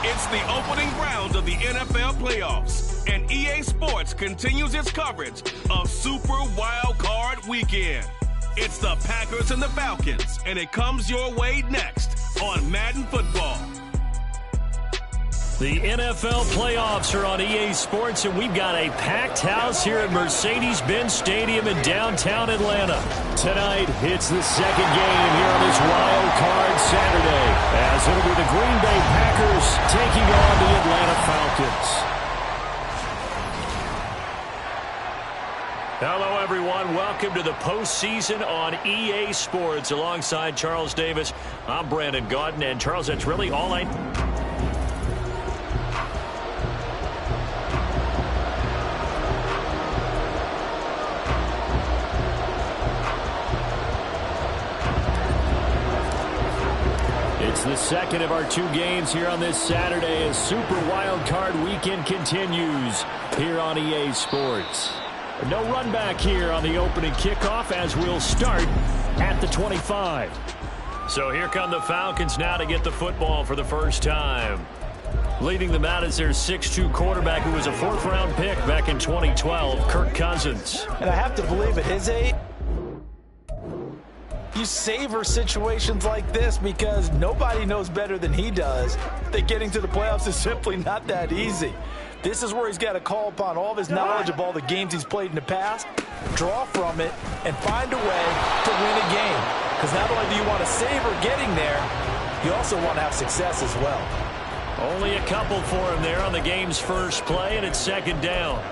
It's the opening round of the NFL playoffs, and EA Sports continues its coverage of Super Wild Card Weekend. It's the Packers and the Falcons, and it comes your way next on Madden Football. The NFL playoffs are on EA Sports, and we've got a packed house here at Mercedes-Benz Stadium in downtown Atlanta. Tonight, it's the second game here on this Wild Card Saturday, as it'll be the Green Bay Packers taking on the Atlanta Falcons. Hello, everyone. Welcome to the postseason on EA Sports. Alongside Charles Davis, I'm Brandon Gaudin, and Charles, that's really all I... It's the second of our two games here on this Saturday as Super Wild Card Weekend continues here on EA Sports. No run back here on the opening kickoff as we'll start at the 25. So here come the Falcons now to get the football for the first time. Leading them out is their 6'2 quarterback who was a fourth-round pick back in 2012, Kirk Cousins. And I have to believe it, his age. You savor situations like this because nobody knows better than he does that getting to the playoffs is simply not that easy. This is where he's got to call upon all of his knowledge of all the games he's played in the past, draw from it, and find a way to win a game. Because not only do you want to savor getting there, you also want to have success as well. Only a couple for him there on the game's first play, and it's second down.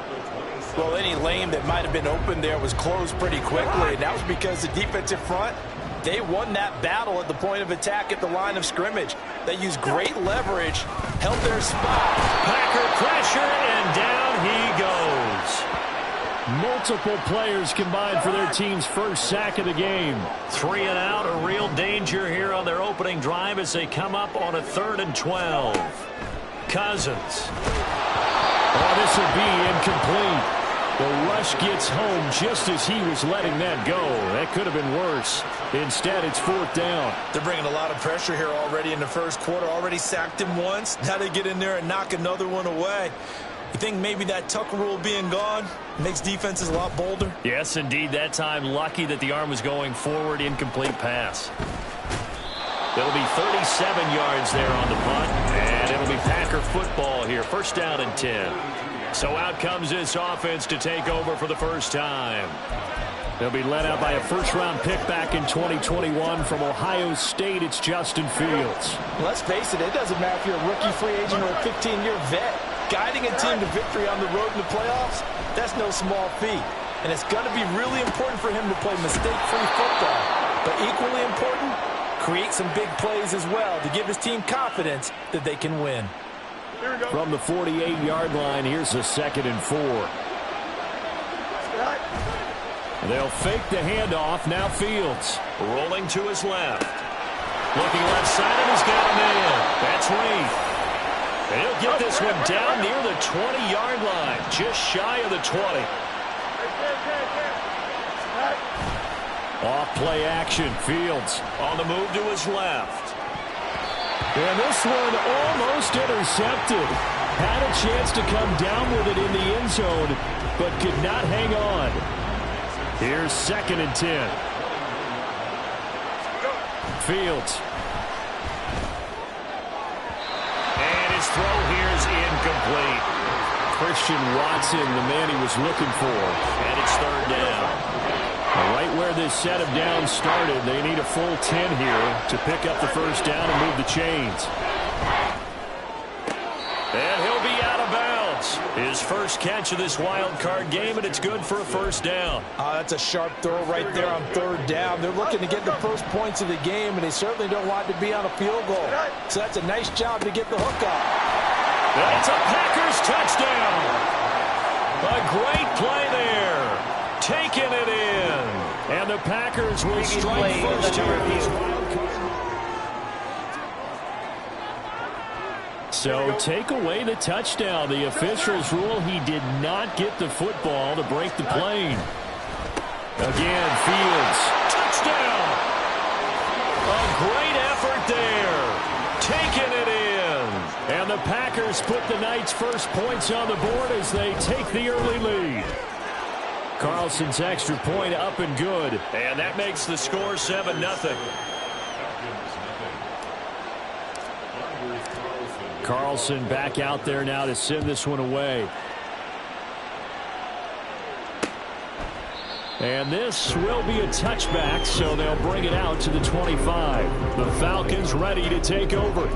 Well, any lane that might have been open there was closed pretty quickly, and that was because the defensive front, they won that battle at the point of attack at the line of scrimmage. They used great leverage, held their spot. Packer pressure, and down he goes. Multiple players combined for their team's first sack of the game. 3 and out, a real danger here on their opening drive as they come up on a 3rd and 12. Cousins. Oh, this will be incomplete. The rush gets home just as he was letting that go. That could have been worse. Instead, it's 4th down. They're bringing a lot of pressure here already in the first quarter. Already sacked him once. Now they get in there and knock another one away. You think maybe that Tucker rule being gone makes defenses a lot bolder? Yes, indeed. That time, lucky that the arm was going forward. Incomplete pass. It'll be 37 yards there on the punt. And it'll be Packer football here. 1st down and 10. So out comes this offense to take over for the first time. They'll be led out by a first-round pick back in 2021 from Ohio State. It's Justin Fields. Let's face it, it doesn't matter if you're a rookie free agent or a 15-year vet. Guiding a team to victory on the road in the playoffs, that's no small feat. And it's going to be really important for him to play mistake-free football. But equally important, create some big plays as well to give his team confidence that they can win. From the 48-yard line, here's a 2nd and 4. They'll fake the handoff. Now Fields rolling to his left. Looking left side, and he's got a man. That's Reed. And he'll get this one down near the 20-yard line, just shy of the 20. Off play action. Fields on the move to his left. And this one almost intercepted. Had a chance to come down with it in the end zone, but could not hang on. Here's 2nd and 10. Fields. And his throw here is incomplete. Christian Watson, the man he was looking for. And it's 3rd down. Right where this set of downs started, they need a full 10 here to pick up the first down and move the chains. And he'll be out of bounds. His first catch of this wild card game, and it's good for a first down. That's a sharp throw right there on 3rd down. They're looking to get the first points of the game, and they certainly don't want to be on a field goal. So that's a nice job to get the hook up. That's a Packers touchdown. A great play there. Taking it in. And the Packers will strike first here in these wild cards. So take away the touchdown. The officials rule he did not get the football to break the plane. Again, Fields. Touchdown. A great effort there. Taking it in. And And the Packers put the Knights' first points on the board as they take the early lead. Carlson's extra point up and good. And that makes the score 7-0. Carlson back out there now to send this one away. And this will be a touchback, so they'll bring it out to the 25. The Falcons ready to take over.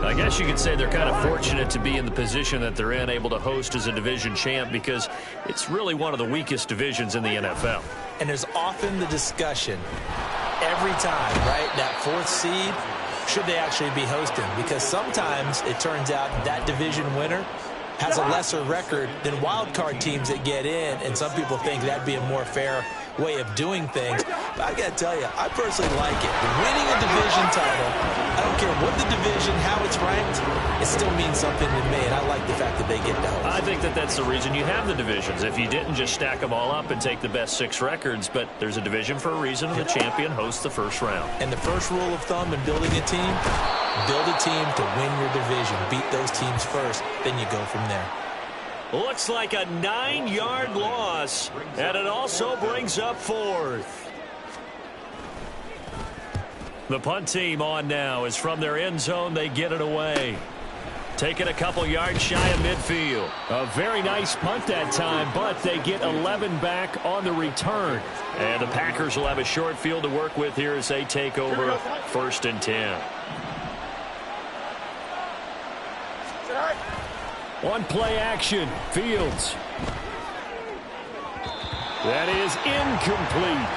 I guess you could say they're kind of fortunate to be in the position that they're in, able to host as a division champ, because it's really one of the weakest divisions in the NFL. And there's often the discussion every time, right, that fourth seed, should they actually be hosting? Because sometimes it turns out that division winner has a lesser record than wild card teams that get in, and some people think that'd be a more fair way of doing things. But I gotta tell you, I personally like it. Winning a division title, I don't care what the division, how it's ranked, it still means something to me, and I like the fact that they get to host. I think that that's the reason you have the divisions. If you didn't just stack them all up and take the best 6 records, but there's a division for a reason, and the champion hosts the first round. And the first rule of thumb in building a team, build a team to win your division. Beat those teams first, then you go from there. Looks like a 9-yard loss, and it also brings up 4th. The punt team on now is from their end zone. They get it away. Taking a couple yards shy of midfield. A very nice punt that time, but they get 11 back on the return. And the Packers will have a short field to work with here as they take over 1st and 10. On play action, Fields. That is incomplete.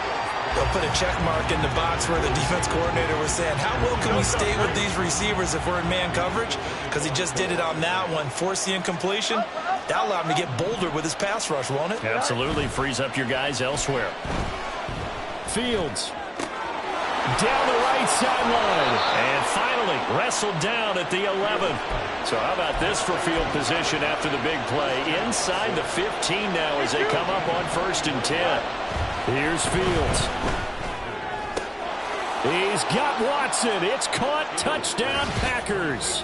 They'll put a check mark in the box where the defense coordinator was saying, how well can we stay with these receivers if we're in man coverage? Because he just did it on that one, forced the incompletion. That allowed him to get bolder with his pass rush, won't it? Absolutely, frees up your guys elsewhere. Fields. Down the right sideline. And finally wrestled down at the 11. So how about this for field position after the big play? Inside the 15 now as they come up on 1st and 10. Here's Fields. He's got Watson. It's caught. Touchdown, Packers.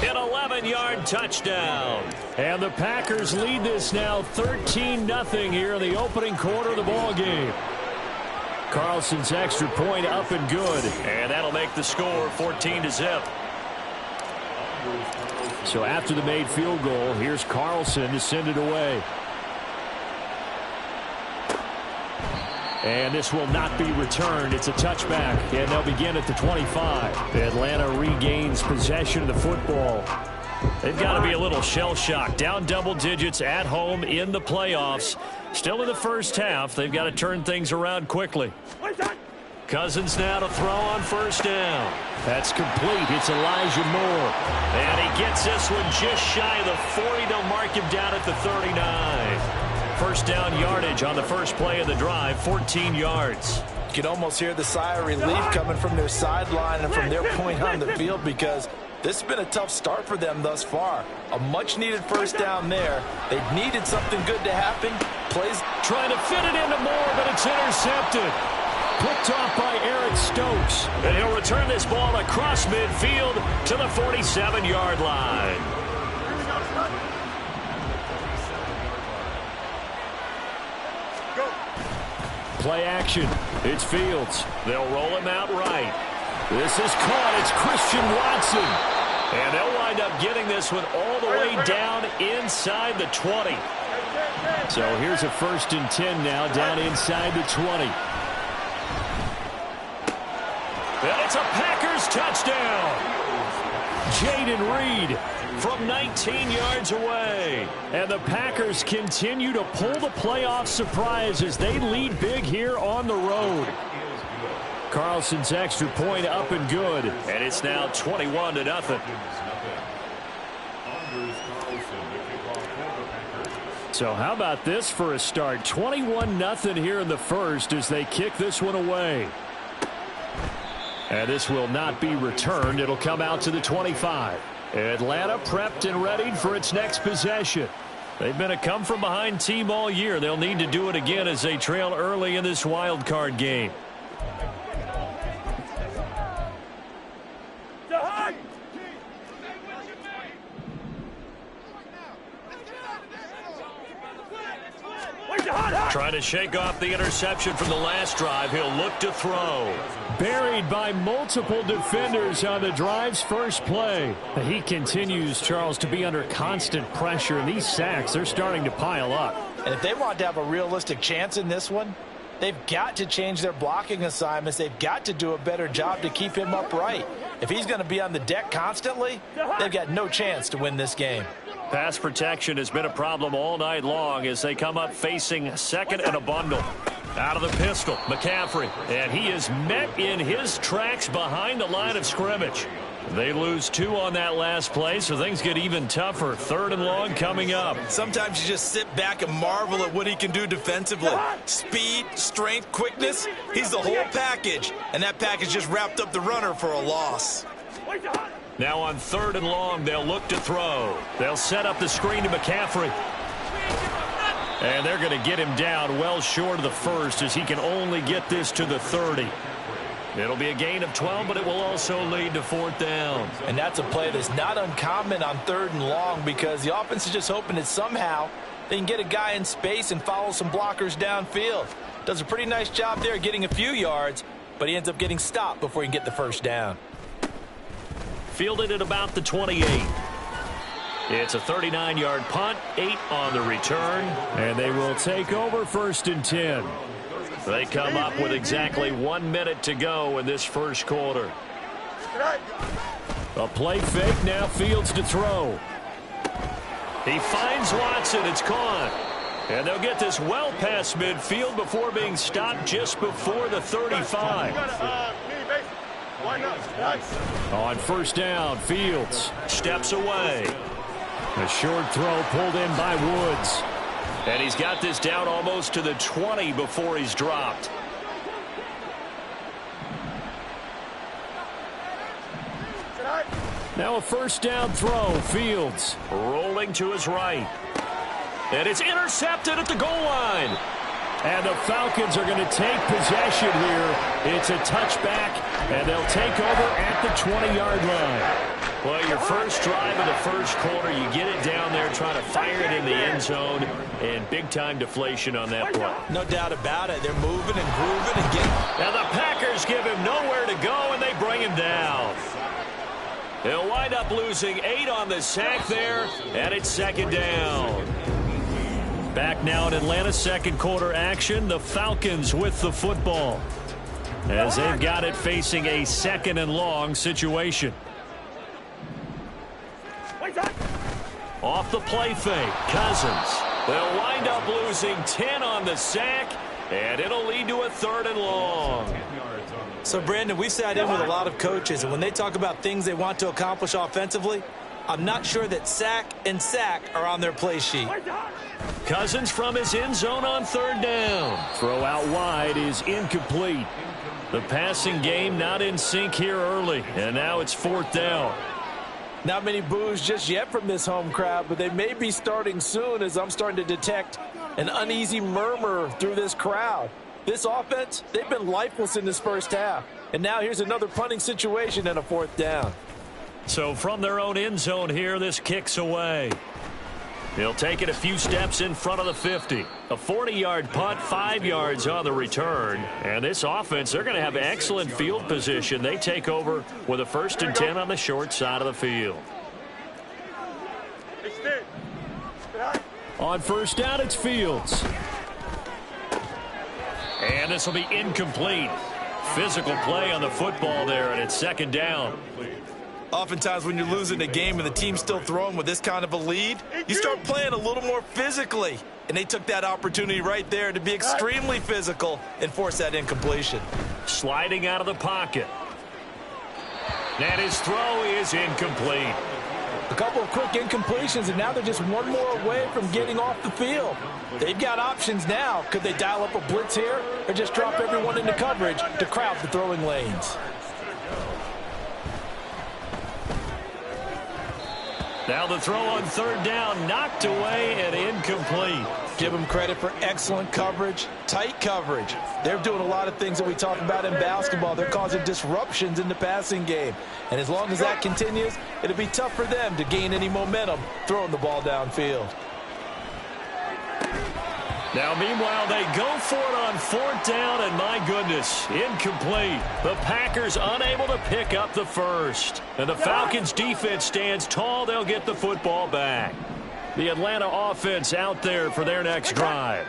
An 11-yard touchdown. And the Packers lead this now 13-0 here in the opening quarter of the ball game. Carlson's extra point up and good. And that'll make the score 14-0. So after the made field goal, here's Carlson to send it away. And this will not be returned. It's a touchback, and they'll begin at the 25. Atlanta regains possession of the football. They've got to be a little shell-shocked. Down double digits at home in the playoffs. Still in the first half. They've got to turn things around quickly. Cousins now to throw on 1st down. That's complete. It's Elijah Moore. And he gets this one just shy of the 40. They'll mark him down at the 39. 1st down yardage on the first play of the drive, 14 yards. You can almost hear the sigh of relief coming from their sideline and from their point on the field, because this has been a tough start for them thus far. A much-needed 1st down there. They needed something good to happen. Plays trying to fit it into Moore, but it's intercepted. Picked off by Eric Stokes. And he'll return this ball across midfield to the 47-yard line. Play action. It's Fields. They'll roll him out right. This is caught. It's Christian Watson. And they'll wind up getting this one all the way down inside the 20. So here's a 1st and 10 now down inside the 20. And it's a Packers touchdown. Jayden Reed from 19 yards away. And the Packers continue to pull the playoff surprise as they lead big here on the road. Carlson's extra point up and good. And it's now 21-0. So how about this for a start? 21-0 here in the first as they kick this one away. And this will not be returned. It'll come out to the 25. Atlanta prepped and readied for its next possession. They've been a come-from-behind team all year. They'll need to do it again as they trail early in this wild card game. Trying to shake off the interception from the last drive. He'll look to throw. Buried by multiple defenders on the drive's first play. He continues, Charles, to be under constant pressure, and these sacks, they're starting to pile up. And if they want to have a realistic chance in this one, they've got to change their blocking assignments. They've got to do a better job to keep him upright. If he's going to be on the deck constantly, they've got no chance to win this game. Pass protection has been a problem all night long as they come up facing second and a bundle. Out of the pistol, McCaffrey, and he is met in his tracks behind the line of scrimmage. They lose 2 on that last play, so things get even tougher. 3rd and long coming up. Sometimes you just sit back and marvel at what he can do defensively. Speed, strength, quickness, he's the whole package. And that package just wrapped up the runner for a loss. Now on 3rd and long, they'll look to throw. They'll set up the screen to McCaffrey. And they're going to get him down well short of the first as he can only get this to the 30. It'll be a gain of 12, but it will also lead to 4th down. And that's a play that's not uncommon on 3rd and long because the offense is just hoping that somehow they can get a guy in space and follow some blockers downfield. Does a pretty nice job there getting a few yards, but he ends up getting stopped before he can get the first down. Fielded at about the 28. It's a 39-yard punt, 8 on the return. And they will take over 1st and 10. They come up with exactly 1 minute to go in this first quarter. A play fake, now Fields to throw. He finds Watson, it's caught. And they'll get this well past midfield before being stopped just before the 35. On 1st down, Fields steps away. A short throw pulled in by Woods. And he's got this down almost to the 20 before he's dropped. Now a 1st down throw, Fields. Rolling to his right. And it's intercepted at the goal line. And the Falcons are going to take possession here. It's a touchback, and they'll take over at the 20-yard line. Well, your first drive of the first quarter, you get it down there, trying to fire it in the end zone, and big-time deflation on that play. No doubt about it. They're moving and grooving and getting... Now the Packers give him nowhere to go, and they bring him down. They'll wind up losing 8 on the sack there, and it's 2nd down. Back now in Atlanta, second quarter action. The Falcons with the football as they've got it facing a 2nd and long situation. Off the play fake, Cousins. They'll wind up losing 10 on the sack, and it'll lead to a 3rd and long. So, Brandon, we've sat in with a lot of coaches, and when they talk about things they want to accomplish offensively, I'm not sure that sack and sack are on their play sheet. Cousins from his end zone on 3rd down. Throw out wide is incomplete. The passing game not in sync here early, and now it's 4th down. Not many boos just yet from this home crowd, but they may be starting soon as I'm starting to detect an uneasy murmur through this crowd. This offense, they've been lifeless in this first half. And now here's another punting situation and a 4th down. So from their own end zone here, this kicks away. He'll take it a few steps in front of the 50. A 40-yard punt, 5 yards on the return. And this offense, they're going to have excellent field position. They take over with a 1st and 10 on the short side of the field. On 1st down, it's Fields. And this will be incomplete. Physical play on the football there, and it's 2nd down. Oftentimes when you're losing a game and the team's still throwing with this kind of a lead, you start playing a little more physically. And they took that opportunity right there to be extremely physical and force that incompletion. Sliding out of the pocket. And his throw is incomplete. A couple of quick incompletions, and now they're just one more away from getting off the field. They've got options now. Could they dial up a blitz here or just drop everyone into coverage to crowd the throwing lanes? Now the throw on 3rd down, knocked away and incomplete. Give them credit for excellent coverage, tight coverage. They're doing a lot of things that we talk about in basketball. They're causing disruptions in the passing game. And as long as that continues, it'll be tough for them to gain any momentum throwing the ball downfield. Now, meanwhile, they go for it on 4th down, and my goodness, incomplete. The Packers unable to pick up the first. And the Falcons' defense stands tall. They'll get the football back. The Atlanta offense out there for their next drive.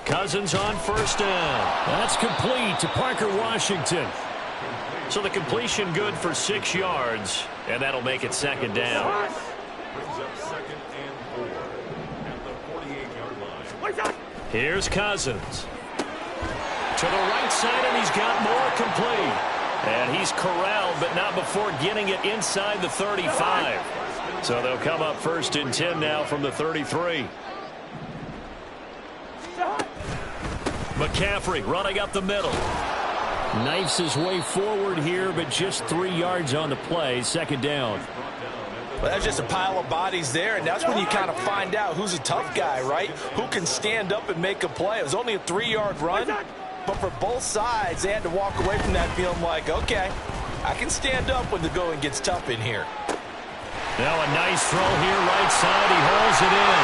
Cousins on 1st down. That's complete to Parker Washington. So the completion good for 6 yards, and that'll make it 2nd down. Here's Cousins. To the right side, and he's got more complete. And he's corralled, but not before getting it inside the 35. So they'll come up 1st and 10 now from the 33. McCaffrey running up the middle. Knifes his way forward here, but just 3 yards on the play. 2nd down. Well, that's just a pile of bodies there, and that's when you kind of find out who's a tough guy, right? Who can stand up and make a play. It was only a 3-yard run, but for both sides, they had to walk away from that feeling like, okay, I can stand up when the going gets tough in here. Now a nice throw here, right side. He hauls it in.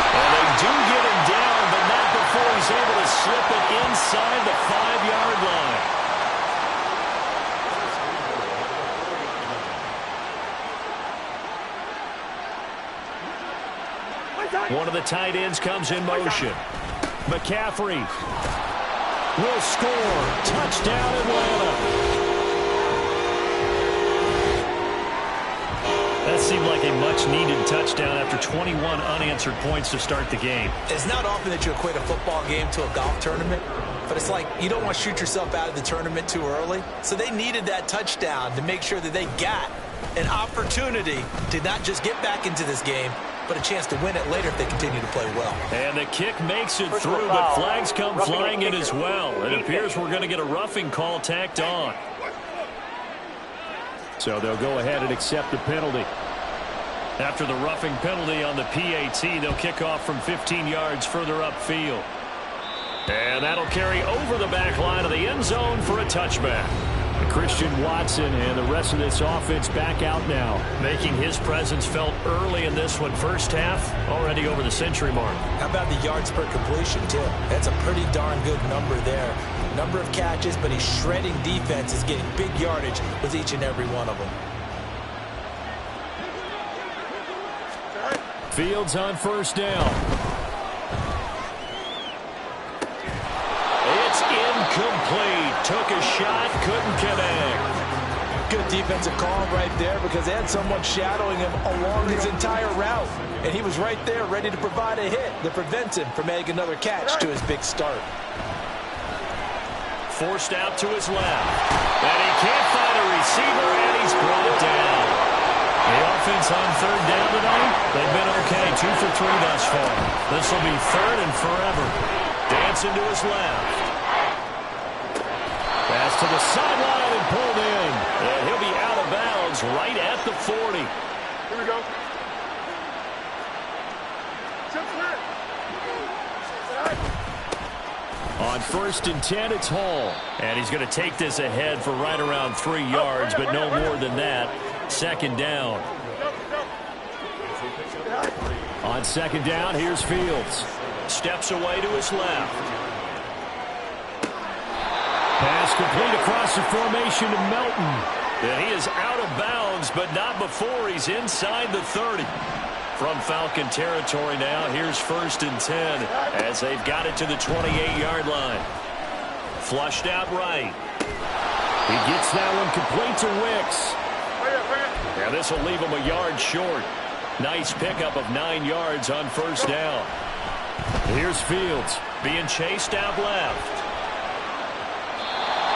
And they do get him down, but not before he's able to slip it inside the 5-yard line. One of the tight ends comes in motion. McCaffrey will score. Touchdown, Atlanta. That seemed like a much-needed touchdown after 21 unanswered points to start the game. It's not often that you equate a football game to a golf tournament, but it's like you don't want to shoot yourself out of the tournament too early. So they needed that touchdown to make sure that they got an opportunity to not just get back into this game, but a chance to win it later if they continue to play well. And the kick makes it through, but flags come flying in as well. It appears we're going to get a roughing call tacked on. So they'll go ahead and accept the penalty. After the roughing penalty on the PAT, they'll kick off from 15 yards further upfield. And that'll carry over the back line of the end zone for a touchback. Christian Watson and the rest of this offense back out now. Making his presence felt early in this one. First half, already over the century mark. How about the yards per completion, too? That's a pretty darn good number there. Number of catches, but he's shredding defenses, getting big yardage with each and every one of them. Fields on 1st down. It's incomplete. Took a shot, couldn't connect. Good defensive call right there because they had someone shadowing him along his entire route. And he was right there ready to provide a hit that prevents him from making another catch to his big start. Forced out to his left. And he can't find a receiver, and he's brought down. The offense on 3rd down tonight, they've been okay, 2 for 3 thus far. This will be 3rd and forever. Dancing to his left. Pass to the sideline and pulled in. And he'll be out of bounds right at the 40. Here we go. On 1st and 10, it's Hall. And he's going to take this ahead for right around 3 yards, but no more than that. 2nd down. On 2nd down, here's Fields. Steps away to his left. Pass complete across the formation to Melton. And he is out of bounds, but not before he's inside the 30. From Falcon territory now, here's 1st and 10 as they've got it to the 28-yard line. Flushed out right. He gets that one complete to Wicks. Now this will leave him a yard short. Nice pickup of 9 yards on 1st down. Here's Fields. Being chased out left.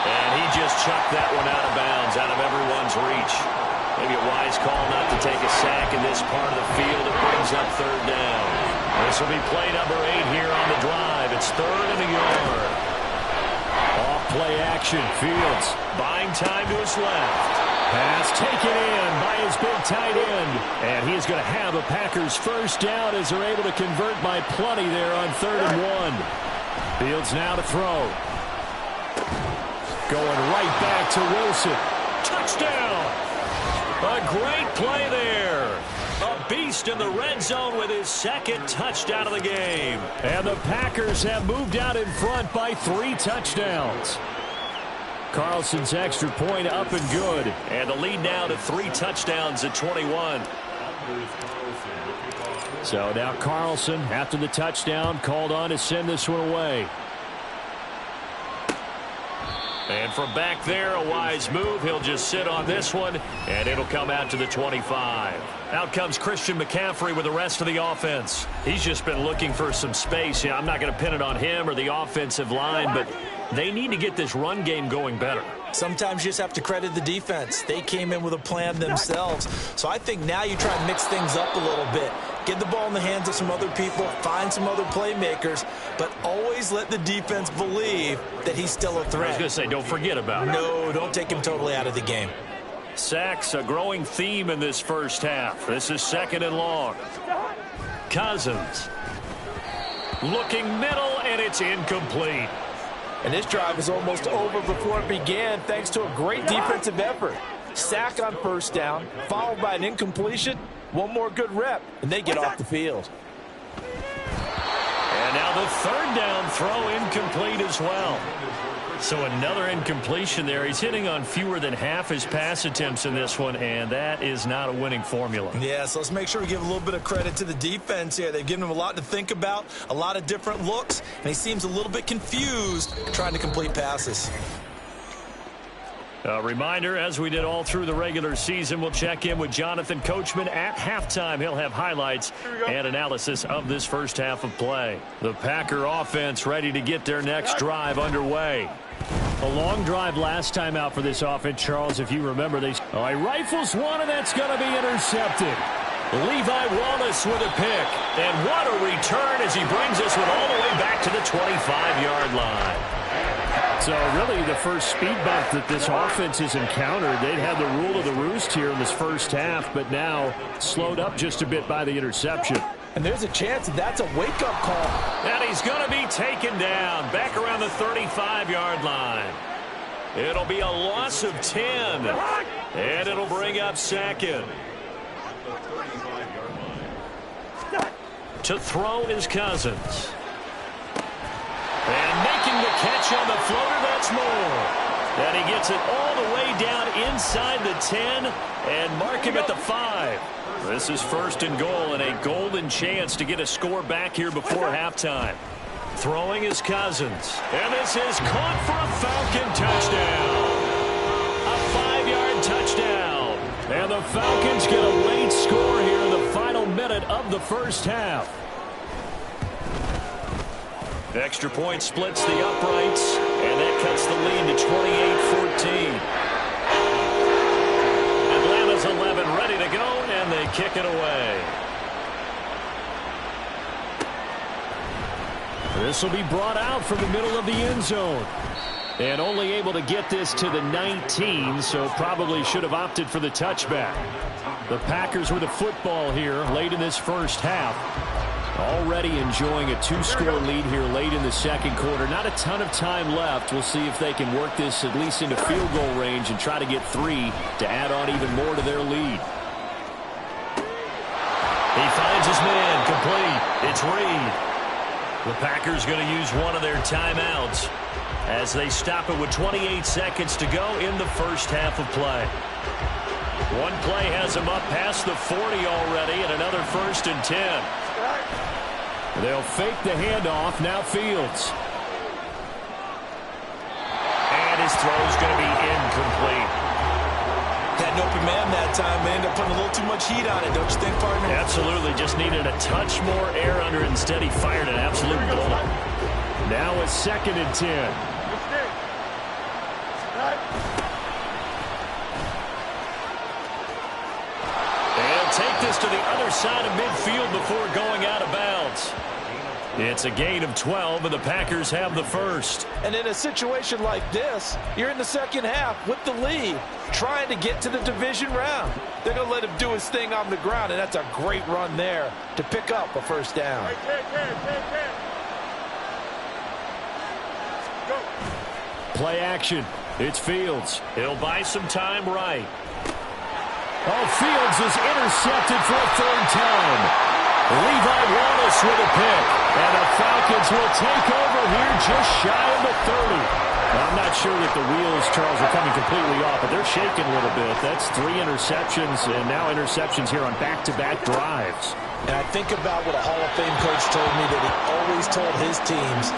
And he just chucked that one out of bounds, out of everyone's reach. Maybe a wise call not to take a sack in this part of the field. It brings up 3rd down. This will be play number 8 here on the drive. It's 3rd and a yard. Off play action. Fields buying time to his left. Pass taken in by his big tight end. And he is going to have a Packers 1st down as they're able to convert by plenty there on 3rd and 1. Fields now to throw. Going right back to Wilson. Touchdown! A great play there. A beast in the red zone with his second touchdown of the game. And the Packers have moved out in front by 3 touchdowns. Carlson's extra point up and good. And the lead now to 3 touchdowns at 21. So now Carlson, after the touchdown, called on to send this one away. And from back there, a wise move. He'll just sit on this one, and it'll come out to the 25. Out comes Christian McCaffrey with the rest of the offense. He's just been looking for some space. I'm not going to pin it on him or the offensive line, but they need to get this run game going better. Sometimes you just have to credit the defense. They came in with a plan themselves. So I think now you try and mix things up a little bit. Get the ball in the hands of some other people, find some other playmakers, but always let the defense believe that he's still a threat. I was going to say, don't forget about it. No, don't take him totally out of the game. Sacks, a growing theme in this first half. This is 2nd and long. Cousins. Looking middle, and it's incomplete. And this drive is almost over before it began thanks to a great defensive effort. Sack on first down, followed by an incompletion. One more good rep, and they get off the field. And now the 3rd down throw incomplete as well. So another incompletion there. He's hitting on fewer than half his pass attempts in this one, and that is not a winning formula. Yeah, so let's make sure we give a little bit of credit to the defense here. They've given him a lot to think about, a lot of different looks, and he seems a little bit confused trying to complete passes. A reminder, as we did all through the regular season, we'll check in with Jonathan Coachman at halftime. He'll have highlights and analysis of this first half of play. The Packer offense ready to get their next drive underway. A long drive last time out for this offense, Charles, if you remember. He rifles one, and that's going to be intercepted. Levi Wallace with a pick. And what a return as he brings us all the way back to the 25-yard line. So really the first speed bump that this offense has encountered. They'd had the rule of the roost here in this first half, but now slowed up just a bit by the interception. And there's a chance that's a wake-up call. And he's going to be taken down back around the 35-yard line. It'll be a loss of 10, and it'll bring up 2nd. To throw is Cousins. And making the catch on the floater, that's more. And he gets it all the way down inside the 10 and mark him at the 5. This is 1st and goal and a golden chance to get a score back here before halftime. Throwing is Cousins. And this is caught for a Falcon touchdown. A 5-yard touchdown. And the Falcons get a late score here in the final minute of the first half. Extra point splits the uprights, and that cuts the lead to 28-14. Atlanta's 11 ready to go, and they kick it away. This will be brought out from the middle of the end zone. And only able to get this to the 19, so probably should have opted for the touchback. The Packers with a football here late in this first half. Already enjoying a 2-score lead here late in the second quarter. Not a ton of time left. We'll see if they can work this at least into field goal range and try to get 3 to add on even more to their lead. He finds his man complete. It's Reed. The Packers going to use one of their timeouts as they stop it with 28 seconds to go in the first half of play. One play has them up past the 40 already, and another 1st and 10. They'll fake the handoff. Now Fields. And his throw's going to be incomplete. Had an open man that time. They ended up putting a little too much heat on it, don't you think, partner? Absolutely. Just needed a touch more air under it. Instead, he fired an absolute bullet. Now a 2nd and 10. They'll take this to the other side of midfield before going out of bounds. It's a gain of 12, and the Packers have the first. And in a situation like this, you're in the second half with the lead, trying to get to the division round. They're going to let him do his thing on the ground, and that's a great run there to pick up a first down. Play action. It's Fields. He'll buy some time right. Oh, Fields is intercepted for a third time. Levi Wallace with a pick. And the Falcons will take over here just shy of the 30. I'm not sure that the wheels, Charles, are coming completely off, but they're shaking a little bit. That's 3 interceptions, and now interceptions here on back-to-back drives. And I think about what a Hall of Fame coach told me, that he always told his teams,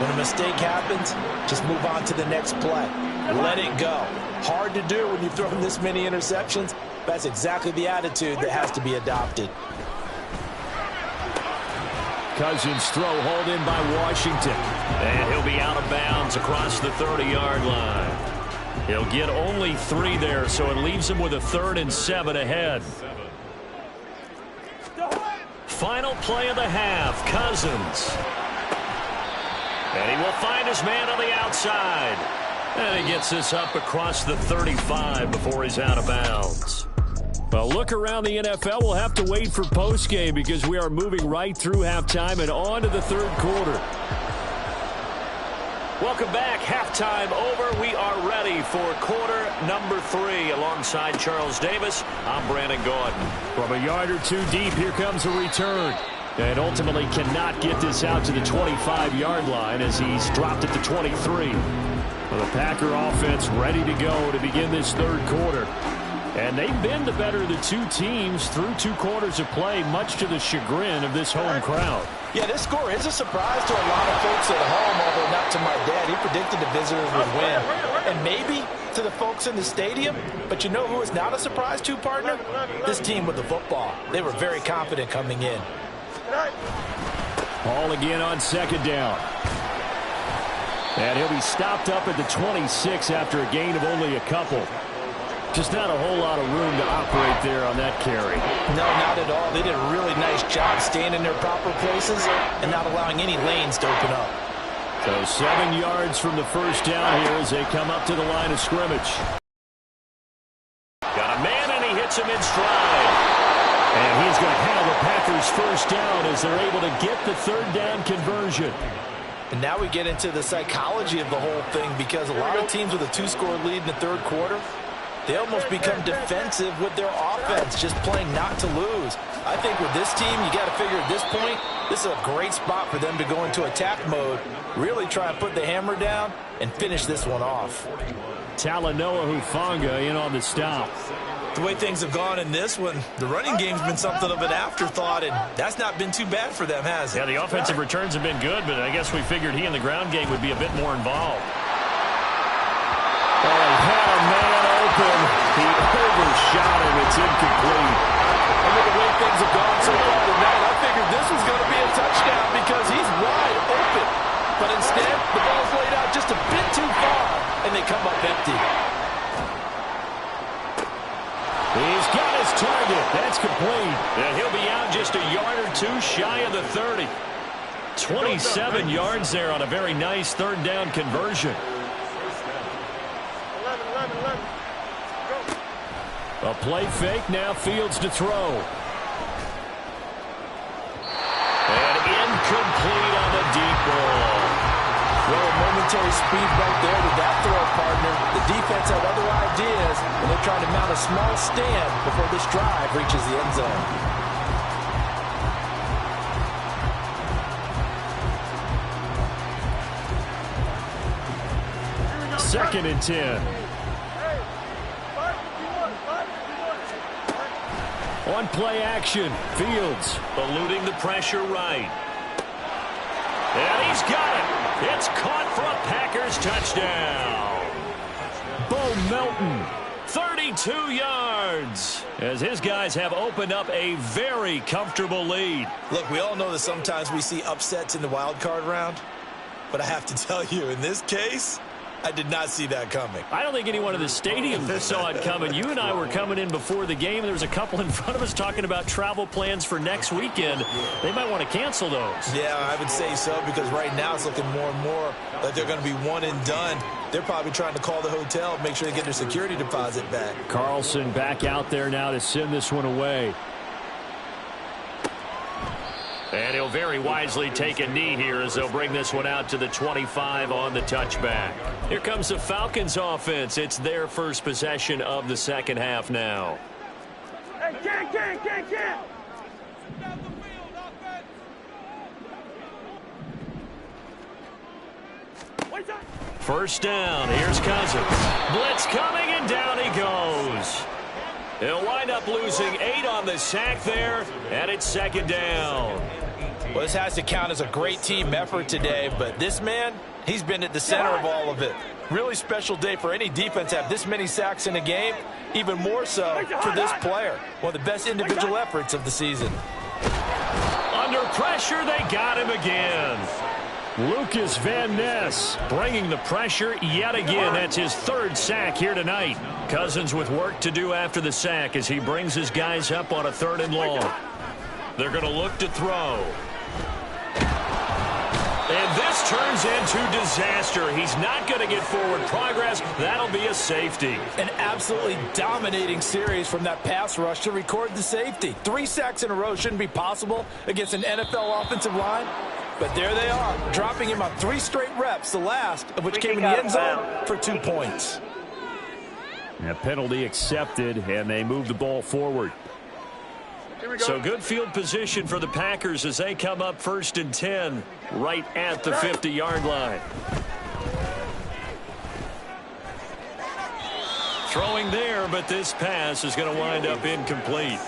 when a mistake happens, just move on to the next play. Let it go. Hard to do when you've thrown this many interceptions. That's exactly the attitude that has to be adopted. Cousins throw hauled in by Washington. And he'll be out of bounds across the 30-yard line. He'll get only 3 there, so it leaves him with a 3rd and 7 ahead. Final play of the half, Cousins. And he will find his man on the outside. And he gets this up across the 35 before he's out of bounds. Well, look around the NFL. We'll have to wait for postgame because we are moving right through halftime and on to the 3rd quarter. Welcome back. Halftime over. We are ready for quarter number 3. Alongside Charles Davis, I'm Brandon Gordon. From a yard or 2 deep, here comes a return. And ultimately cannot get this out to the 25-yard line as he's dropped it to 23. Well, the Packer offense ready to go to begin this 3rd quarter. And they've been the better of the 2 teams through 2 quarters of play, much to the chagrin of this home crowd. Yeah, this score is a surprise to a lot of folks at home, although not to my dad. He predicted the visitors would win. And maybe to the folks in the stadium. But you know who is not a surprise to, partner? This team with the football. They were very confident coming in. Ball again on 2nd down. And he'll be stopped up at the 26 after a gain of only a couple. Just not a whole lot of room to operate there on that carry. No, not at all. They did a really nice job staying in their proper places and not allowing any lanes to open up. So 7 yards from the first down here as they come up to the line of scrimmage. Got a man, and he hits him in stride. And he's going to have the Packers first down as they're able to get the 3rd down conversion. And now we get into the psychology of the whole thing, because a lot of teams with a 2-score lead in the 3rd quarter, they almost become defensive with their offense, just playing not to lose. I think with this team, you got to figure at this point, this is a great spot for them to go into attack mode, really try and put the hammer down and finish this one off. Talanoa Hufanga in on the stop. The way things have gone in this one, the running game's been something of an afterthought, and that's not been too bad for them, has it? Yeah, the offensive returns have been good, but I guess we figured he in the ground game would be a bit more involved. Oh, he had a man open. He overshot him. It's incomplete. And with the way things have gone so far tonight, I figured this was going to be a touchdown because he's wide open. But instead, the ball's laid out just a bit too far, and they come up empty. He's got his target. That's complete. And he'll be out just a yard or 2 shy of the 30. 27 yards there on a very nice 3rd down conversion. A play fake, now Fields to throw. And incomplete on the deep ball. Well, a momentary speed right there with that throw, partner. The defense had other ideas, and they're trying to mount a small stand before this drive reaches the end zone. 2nd and 10. On play action, Fields eluding the pressure right. And he's got it. It's caught for a Packers touchdown. Bo Melton, 32 yards. As his guys have opened up a very comfortable lead. Look, we all know that sometimes we see upsets in the wild card round. But I have to tell you, in this case, I did not see that coming. I don't think anyone in the stadium saw it coming. You and I were coming in before the game. There was a couple in front of us talking about travel plans for next weekend. They might want to cancel those. Yeah, I would say so, because right now it's looking more and more like they're going to be one and done. They're probably trying to call the hotel, make sure they get their security deposit back. Carlson back out there now to send this one away. And he'll very wisely take a knee here as they'll bring this one out to the 25 on the touchback. Here comes the Falcons offense. It's their first possession of the second half now. First down. Here's Cousins. Blitz coming, and down he goes. He'll wind up losing 8 on the sack there, and it's second down. Well, this has to count as a great team effort today, but this man, he's been at the center of all of it. Really special day for any defense to have this many sacks in a game, even more so for this player. One of the best individual efforts of the season. Under pressure, they got him again. Lucas Van Ness bringing the pressure yet again. That's his 3rd sack here tonight. Cousins with work to do after the sack as he brings his guys up on a 3rd and long. They're going to look to throw. And this turns into disaster. He's not going to get forward progress. That'll be a safety. An absolutely dominating series from that pass rush to record the safety. 3 sacks in a row shouldn't be possible against an NFL offensive line. But there they are, dropping him on 3 straight reps, the last of which came in the end zone for 2 points. A penalty accepted, and they move the ball forward. So good field position for the Packers as they come up 1st and 10 right at the 50-yard line. Throwing there, but this pass is going to wind up incomplete.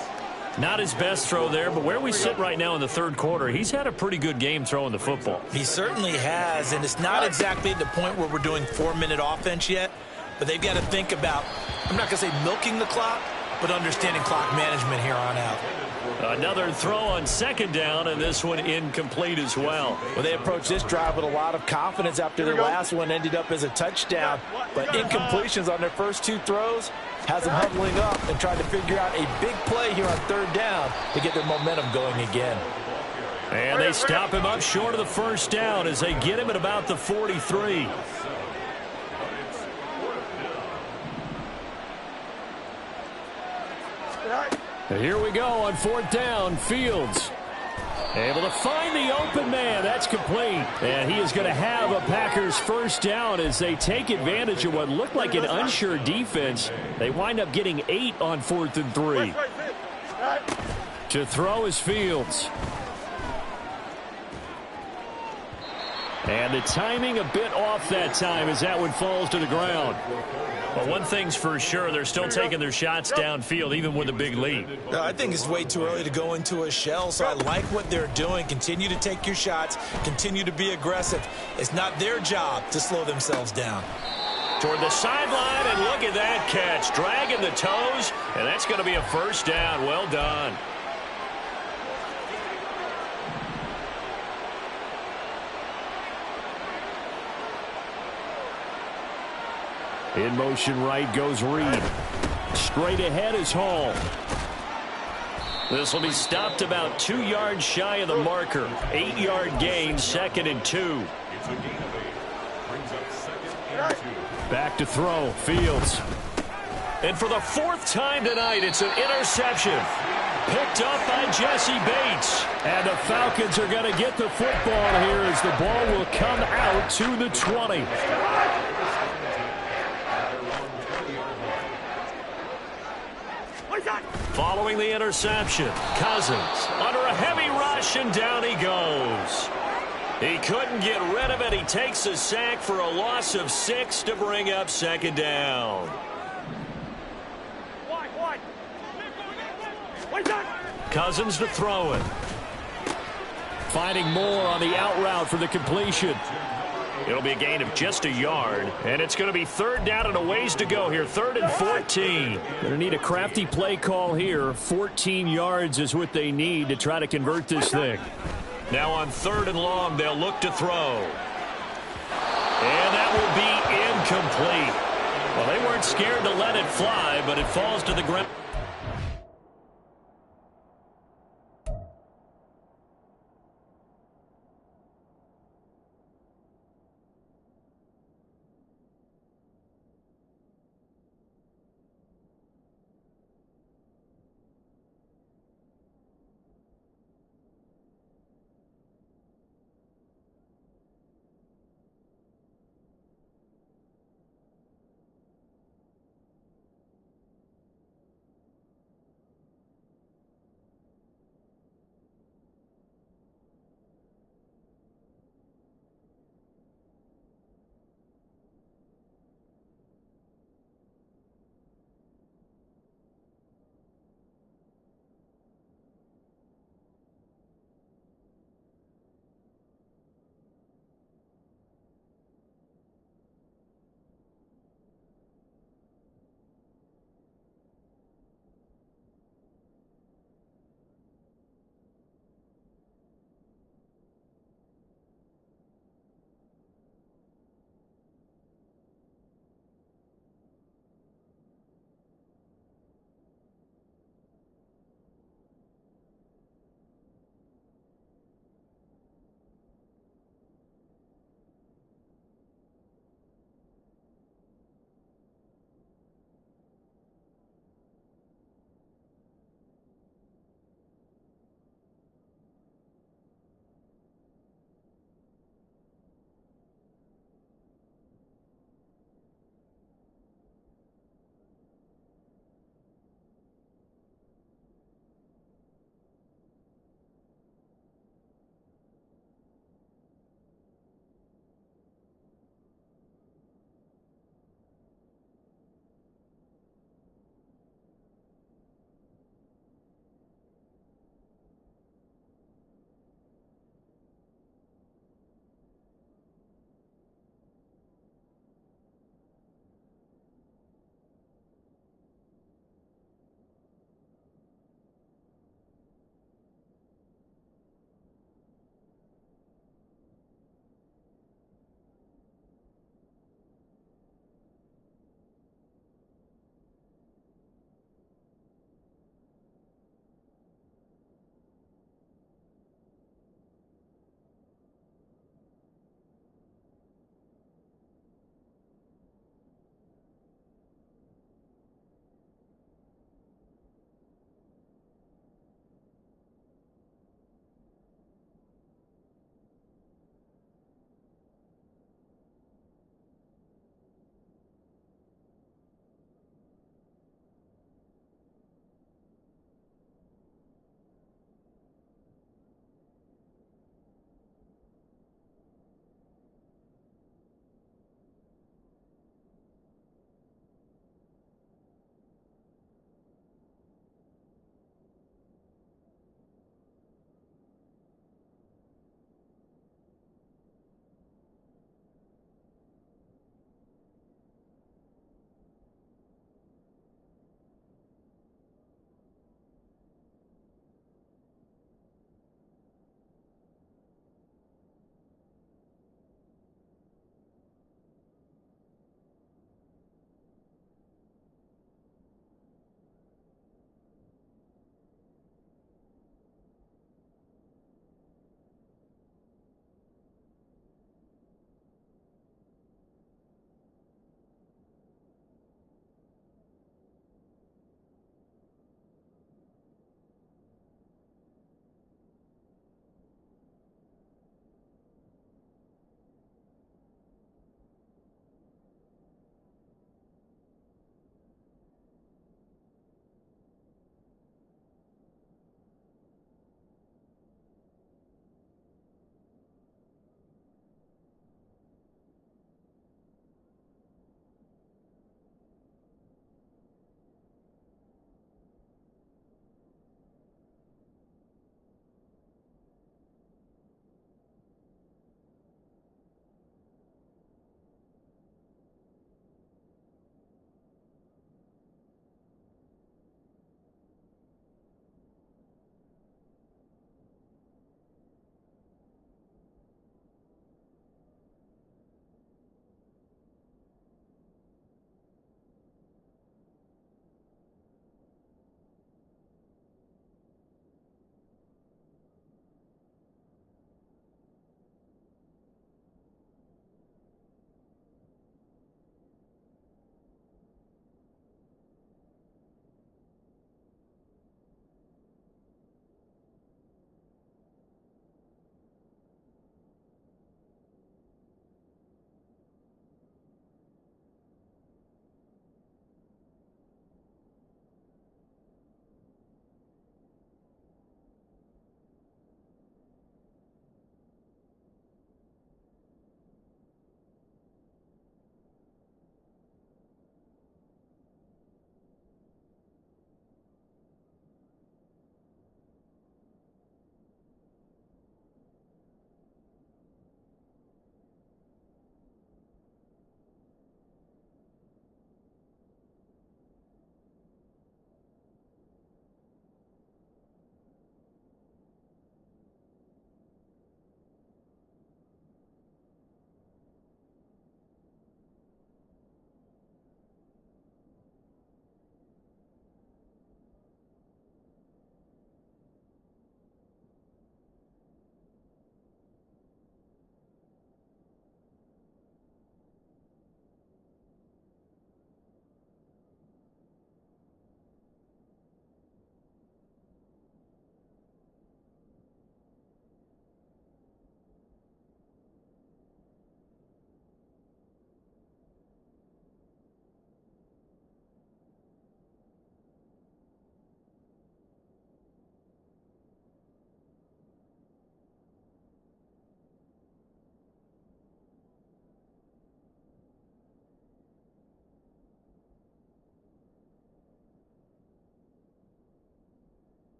Not his best throw there, but where we sit right now in the 3rd quarter, he's had a pretty good game throwing the football. He certainly has, and it's not exactly at the point where we're doing 4-minute offense yet, but they've got to think about, I'm not going to say milking the clock, but understanding clock management here on out. Another throw on 2nd down, and this one incomplete as well. Well, they approached this drive with a lot of confidence after their last one ended up as a touchdown, but incompletions on their first 2 throws has them huddling up and trying to figure out a big play here on 3rd down to get their momentum going again. And they stop him up short of the 1st down as they get him at about the 43. And here we go on 4th down. Fields able to find the open man. That's complete. And he is going to have a Packers 1st down as they take advantage of what looked like an unsure defense. They wind up getting 8 on 4th and 3. To throw is Fields. And the timing a bit off that time as that one falls to the ground. Well, one thing's for sure, they're still taking their shots downfield, even with a big lead. I think it's way too early to go into a shell, so I like what they're doing. Continue to take your shots. Continue to be aggressive. It's not their job to slow themselves down. Toward the sideline, and look at that catch. Dragging the toes, and that's going to be a 1st down. Well done. In motion right goes Reed. Straight ahead is Hall. This will be stopped about 2 yards shy of the marker. 8-yard gain, 2nd and 2. Back to throw. Fields. And for the 4th time tonight, it's an interception. Picked up by Jesse Bates. And the Falcons are going to get the football here as the ball will come out to the 20. Following the interception, Cousins under a heavy rush, and down he goes. He couldn't get rid of it. He takes a sack for a loss of 6 to bring up 2nd down. Cousins to throw it. Finding more on the out route for the completion. It'll be a gain of just a yard, and it's going to be 3rd down and a ways to go here. 3rd and 14. Going to need a crafty play call here. 14 yards is what they need to try to convert this thing. Now on 3rd and long, they'll look to throw. And that will be incomplete. Well, they weren't scared to let it fly, but it falls to the ground.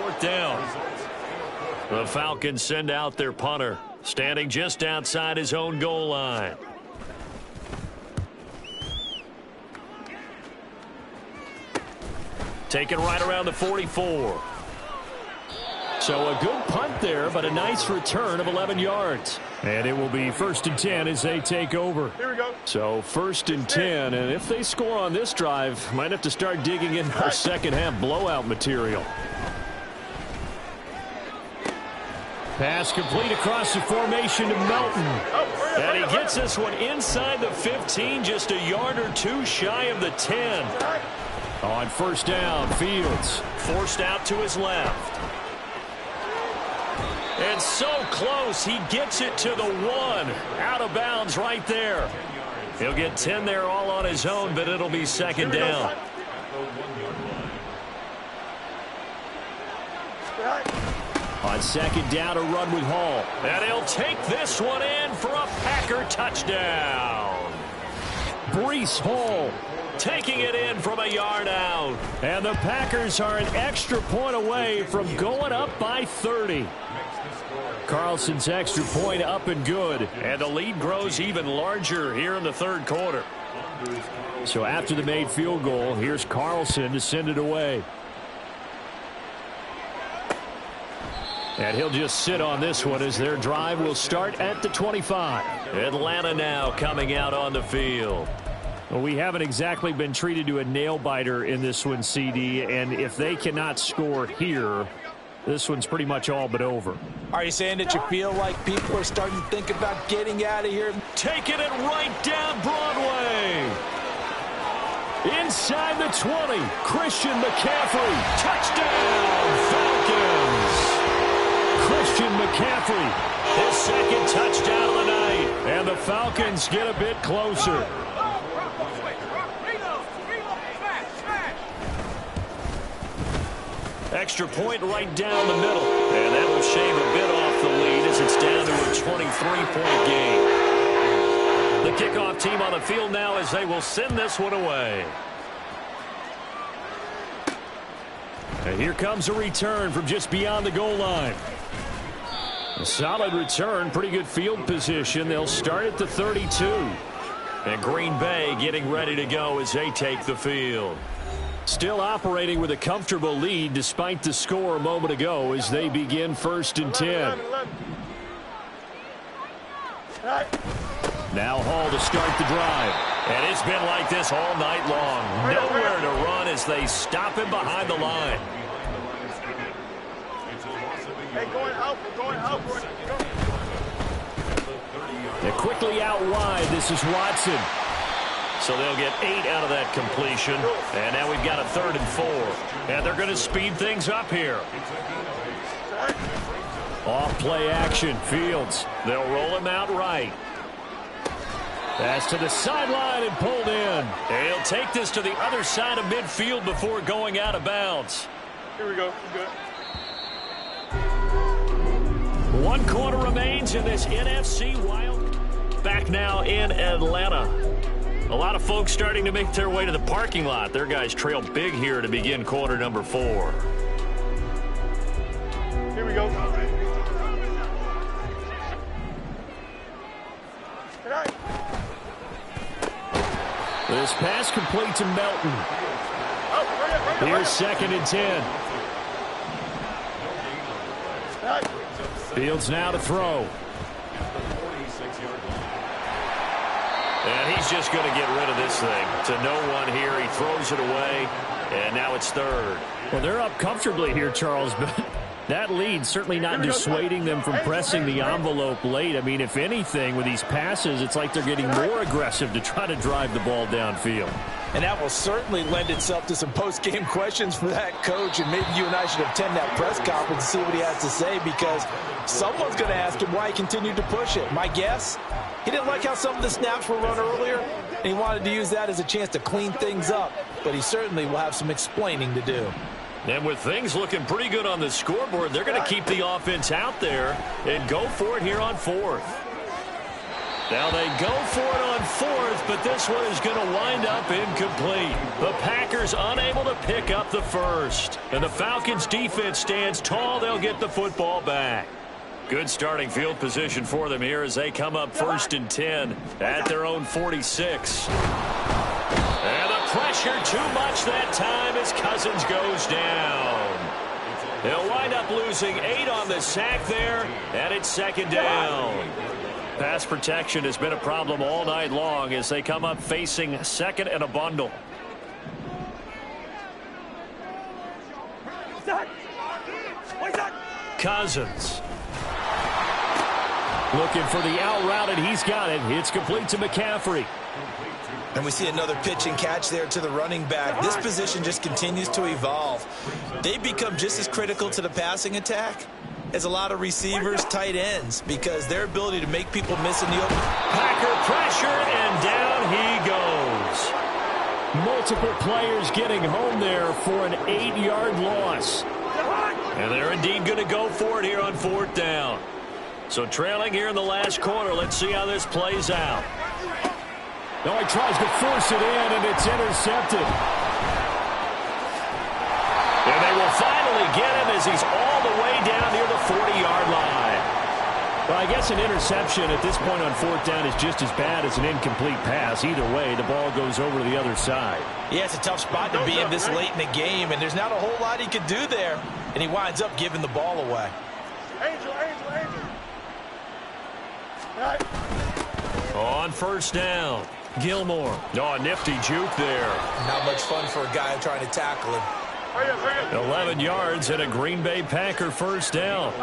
4th down. The Falcons send out their punter, standing just outside his own goal line. Taken right around the 44. So a good punt there, but a nice return of 11 yards. And it will be 1st and 10 as they take over. Here we go. So 1st and 10, and if they score on this drive, might have to start digging in for second half blowout material. Pass complete across the formation to Melton. And he gets this one inside the 15, just a yard or two shy of the 10. On 1st down, Fields Forced out to his left. And so close, he gets it to the 1. Out of bounds right there. He'll get 10 there all on his own, but it'll be second down. on 2nd down, a run with Hall. And he'll take this one in for a Packer touchdown. Breece Hall taking it in from a yard out. And the Packers are an extra point away from going up by 30. Carlson's extra point up and good. And the lead grows even larger here in the 3rd quarter. So after the made field goal, here's Carlson to send it away. And he'll just sit on this one as their drive will start at the 25. Atlanta now coming out on the field. Well, we haven't exactly been treated to a nail-biter in this one, CD, and if they cannot score here, this one's pretty much all but over. Are you saying that you feel like people are starting to think about getting out of here? Taking it right down Broadway. Inside the 20, Christian McCaffrey. Touchdown, Falcons. Christian McCaffrey, his 2nd touchdown of the night. And the Falcons get a bit closer. Extra point right down the middle. And that will shave a bit off the lead as it's down to a 23-point game. The kickoff team on the field now as they will send this one away. And here comes a return from just beyond the goal line. A solid return, pretty good field position. They'll start at the 32. And Green Bay getting ready to go as they take the field. Still operating with a comfortable lead despite the score a moment ago as they begin 1st and 10. Now Hall to start the drive. And it's been like this all night long. Nowhere to run as they stop him behind the line. Hey, going out. They're quickly out wide. This is Watson. So they'll get 8 out of that completion. And now we've got a 3rd and 4. And they're going to speed things up here. Off play action. Fields. They'll roll him out right. Pass to the sideline and pulled in. And he'll take this to the other side of midfield before going out of bounds. Here we go. Good. 1 quarter remains in this NFC Wild. Back now in Atlanta. A lot of folks starting to make their way to the parking lot. Their guys trail big here to begin quarter number 4. Here we go. This pass complete to Melton. Here's 2nd and 10. Fields now to throw. And he's just going to get rid of this thing. To no one here. He throws it away. And now it's 3rd. Well, they're up comfortably here, Charles, but that lead certainly not dissuading them from pressing the envelope late. I mean, if anything, with these passes, it's like they're getting more aggressive to try to drive the ball downfield. And that will certainly lend itself to some post-game questions for that coach, and maybe you and I should attend that press conference and see what he has to say, because someone's going to ask him why he continued to push it. My guess, he didn't like how some of the snaps were run earlier, and he wanted to use that as a chance to clean things up, but he certainly will have some explaining to do. And with things looking pretty good on the scoreboard, they're going to keep the offense out there and go for it here on 4th. Now they go for it on fourth, but this one is going to wind up incomplete. The Packers unable to pick up the first. And the Falcons defense stands tall. They'll get the football back. Good starting field position for them here as they come up 1st and 10 at their own 46. And the pressure too much that time as Cousins goes down. They'll wind up losing 8 on the sack there, and it's 2nd down. Pass protection has been a problem all night long as they come up facing 2nd and a bundle. Cousins. Looking for the out route, and he's got it. It's complete to McCaffrey. And we see another pitch and catch there to the running back. This position just continues to evolve. They become just as critical to the passing attack as a lot of receivers, tight ends, because their ability to make people miss in the open. Packer pressure, and down he goes. Multiple players getting home there for an 8-yard loss. And they're indeed going to go for it here on 4th down. So trailing here in the last quarter. Let's see how this plays out. Now he tries to force it in, and it's intercepted. And they will finally get him as he's all the way down near the 40-yard line. Well, I guess an interception at this point on 4th down is just as bad as an incomplete pass. Either way, the ball goes over to the other side. Yeah, it's a tough spot to be in this late in the game, and there's not a whole lot he could do there. And he winds up giving the ball away. Angel. On 1st down, Gilmore. Oh, a nifty juke there. Not much fun for a guy trying to tackle him. 11 yards and a Green Bay Packer 1st down.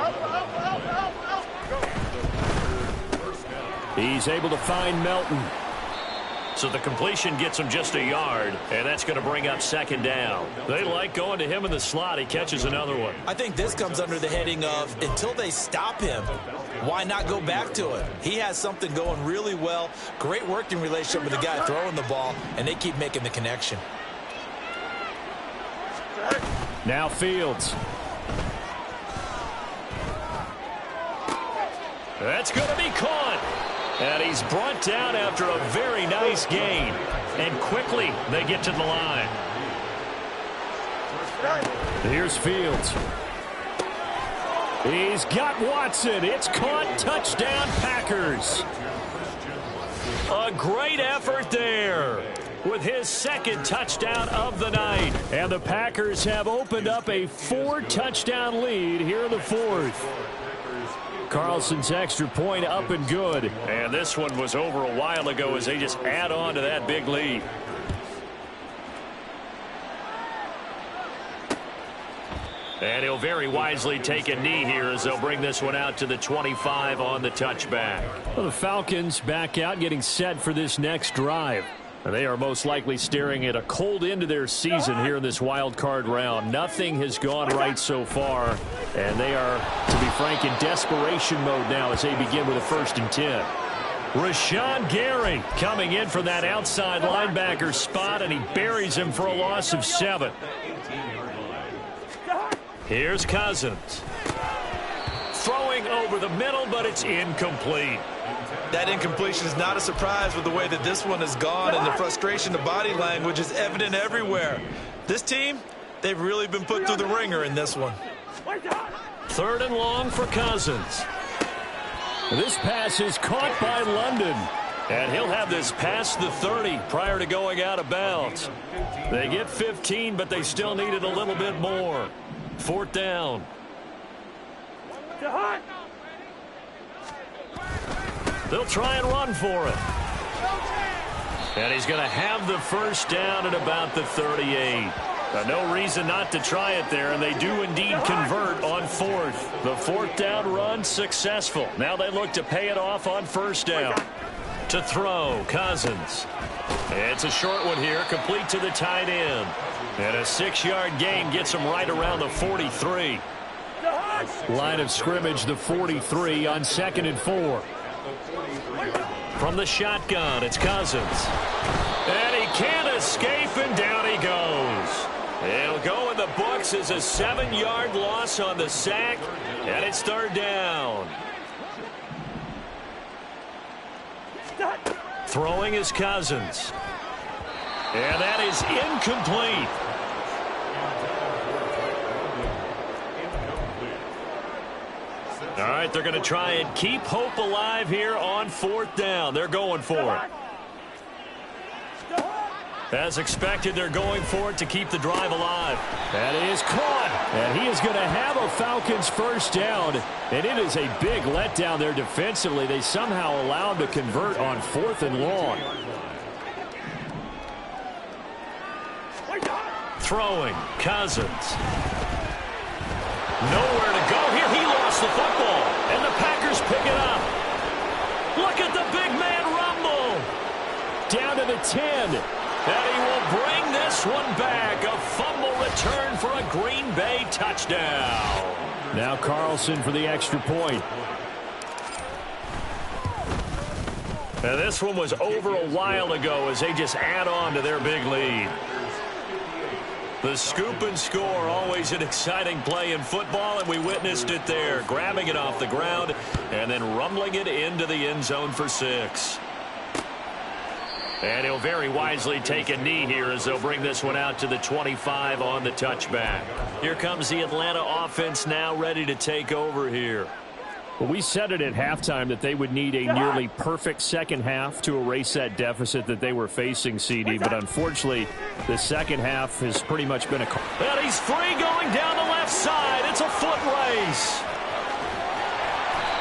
He's able to find Melton. So the completion gets him just a yard, and that's going to bring up 2nd down. They like going to him in the slot. He catches another one. I think this comes under the heading of until they stop him, why not go back to it? He has something going really well. Great working relationship with the guy throwing the ball, and they keep making the connection. Now Fields. That's going to be caught. And he's brought down after a very nice gain. And quickly they get to the line. Here's Fields. He's got Watson. It's caught. Touchdown, Packers. A great effort there with his 2nd touchdown of the night. And the Packers have opened up a 4-touchdown lead here in the 4th. Carlson's extra point up and good. And this one was over a while ago as they just add on to that big lead. And he'll very wisely take a knee here as they'll bring this one out to the 25 on the touchback. Well, the Falcons back out getting set for this next drive. They are most likely staring at a cold end to their season here in this wild card round. Nothing has gone right so far, and they are, to be frank, in desperation mode now as they begin with a 1st and 10. Rashawn Gary coming in from that outside linebacker spot, and he buries him for a loss of 7. Here's Cousins. Throwing over the middle, but it's incomplete. That incompletion is not a surprise with the way that this one has gone, and the frustration, the body language is evident everywhere. This team, they've really been put through the ringer in this one. 3rd and long for Cousins. This pass is caught by London. And he'll have this past the 30 prior to going out of bounds. They get 15, but they still needed a little bit more. 4th down. They'll try and run for it. And he's going to have the 1st down at about the 38. No reason not to try it there, and they do indeed convert on 4th. The 4th down run successful. Now they look to pay it off on 1st down. To throw, Cousins. It's a short one here, complete to the tight end. And a 6-yard gain gets him right around the 43. Line of scrimmage, the 43 on 2nd and 4. From the shotgun, it's Cousins. And he can't escape, and down he goes. It'll go in the books as a 7-yard loss on the sack, and it's 3rd down. Throwing is Cousins. And that is incomplete. All right, they're going to try and keep hope alive here on 4th down. They're going for it. As expected, they're going for it to keep the drive alive. That is caught. And he is going to have a Falcons first down. And it is a big letdown there defensively. They somehow allowed to convert on 4th and long. Throwing, Cousins. Nowhere to go here. He lost the football. And the Packers pick it up. Look at the big man rumble. Down to the 10. And he will bring this one back. A fumble return for a Green Bay touchdown. Now Carlson for the extra point. And this one was over a while ago as they just add on to their big lead. The scoop and score, always an exciting play in football, and we witnessed it there. Grabbing it off the ground and then rumbling it into the end zone for 6. And he'll very wisely take a knee here as they'll bring this one out to the 25 on the touchback. Here comes the Atlanta offense now ready to take over here. Well, we said it at halftime that they would need a nearly perfect second half to erase that deficit that they were facing, CD. But unfortunately, the second half has pretty much been a... And he's free going down the left side. It's a foot race.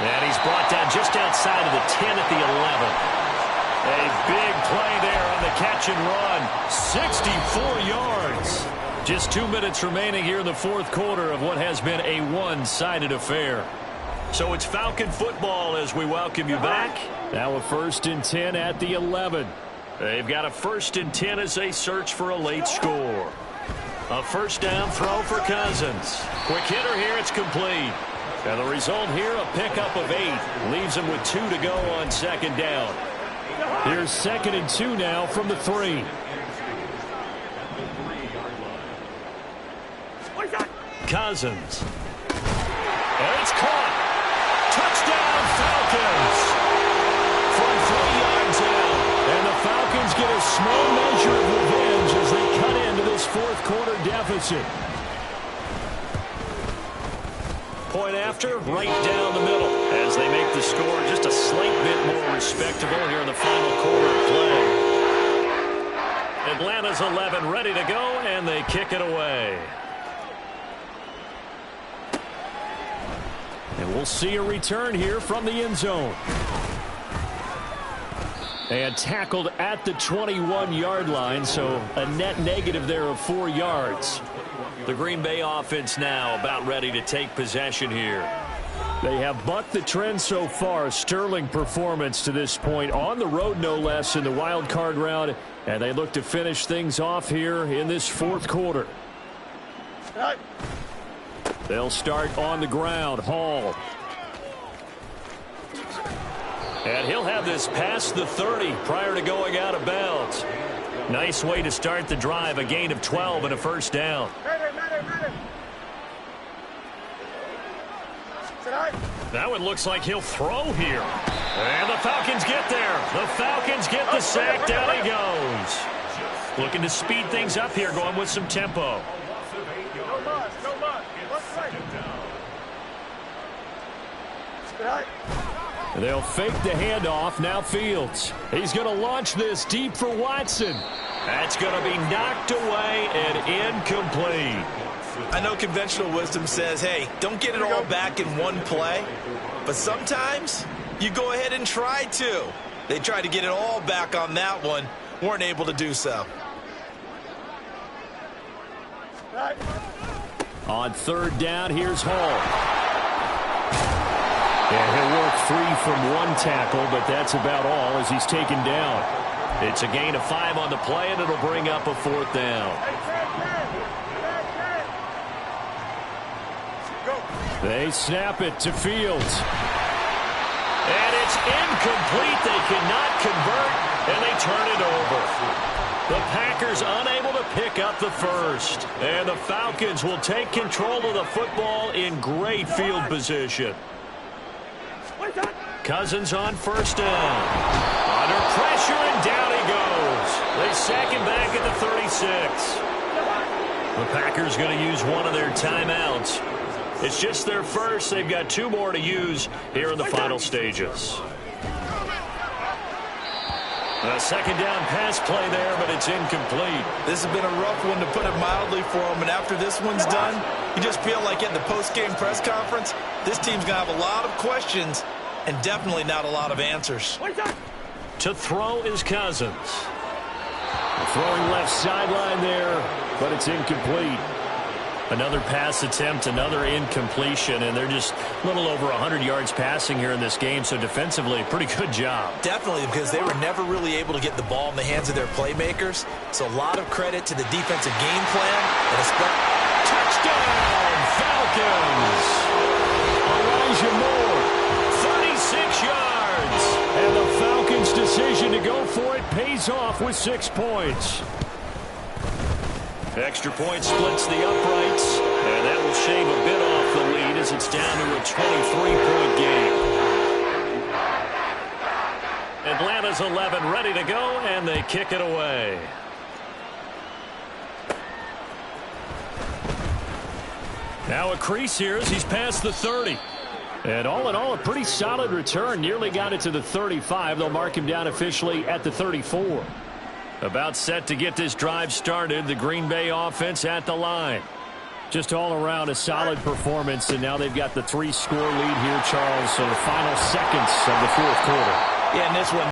And he's brought down just outside of the 10 at the 11. A big play there on the catch and run. 64 yards. Just 2 minutes remaining here in the 4th quarter of what has been a one-sided affair. So it's Falcon football as we welcome you back. Now a 1st and 10 at the 11. They've got a 1st and 10 as they search for a late score. A first down throw for Cousins. Quick hitter here, it's complete. And the result here, a pickup of 8. Leaves them with 2 to go on 2nd down. Here's 2nd and 2 now from the 3. Cousins. And it's caught. Touchdown, Falcons. From 3 yards out. And the Falcons get a small measure of revenge as they cut into this 4th quarter deficit. Point after, right down the middle as they make the score just a slight bit more respectable here in the final quarter of play. Atlanta's 11 ready to go, and they kick it away. And we'll see a return here from the end zone. And tackled at the 21-yard line, so a net negative there of 4 yards. The Green Bay offense now about ready to take possession here. They have bucked the trend so far. Sterling performance to this point on the road, no less, in the wild card round. And they look to finish things off here in this 4th quarter. They'll start on the ground. Hall. And he'll have this past the 30 prior to going out of bounds. Nice way to start the drive. A gain of 12 and a first down. That one looks like he'll throw here. And the Falcons get there. The Falcons get the sack. Down he goes. Looking to speed things up here, going with some tempo. They'll fake the handoff. Now Fields. He's going to launch this deep for Watson. That's going to be knocked away and incomplete. I know conventional wisdom says, hey, don't get it all back in one play. But sometimes you go ahead and try to. They tried to get it all back on that one. Weren't able to do so. On 3rd down, here's Hall. And he'll work free from one tackle, but that's about all as he's taken down. It's a gain of 5 on the play, and it'll bring up a 4th down. They snap it to Fields. And it's incomplete. They cannot convert, and they turn it over. The Packers unable to pick up the first. And the Falcons will take control of the football in great field position. Cousins on first down. Under pressure, and down he goes. They sack him back at the 36. The Packers going to use one of their timeouts. It's just their first. They've got 2 more to use here in the final stages. A second down pass play there, but it's incomplete. This has been a rough one, to put it mildly, for him. And after this one's done, you just feel like at the post-game press conference, this team's going to have a lot of questions and definitely not a lot of answers. To throw is Cousins. Throwing left sideline there, but it's incomplete. Another pass attempt, another incompletion, and they're just a little over 100 yards passing here in this game, so defensively, pretty good job. Definitely, because they were never really able to get the ball in the hands of their playmakers. So a lot of credit to the defensive game plan. And touchdown, Falcons! Elijah Moore, 36 yards. And the Falcons' decision to go for it pays off with 6 points. Extra point splits the uprights, and that will shave a bit off the lead as it's down to a 23-point game. Atlanta's 11 ready to go, and they kick it away. Now a crease here as he's past the 30. And all in all, a pretty solid return. Nearly got it to the 35. They'll mark him down officially at the 34. About set to get this drive started. The Green Bay offense at the line. Just all around a solid performance, and now they've got the 3-score lead here, Charles, so the final seconds of the 4th quarter. yeah, and this one,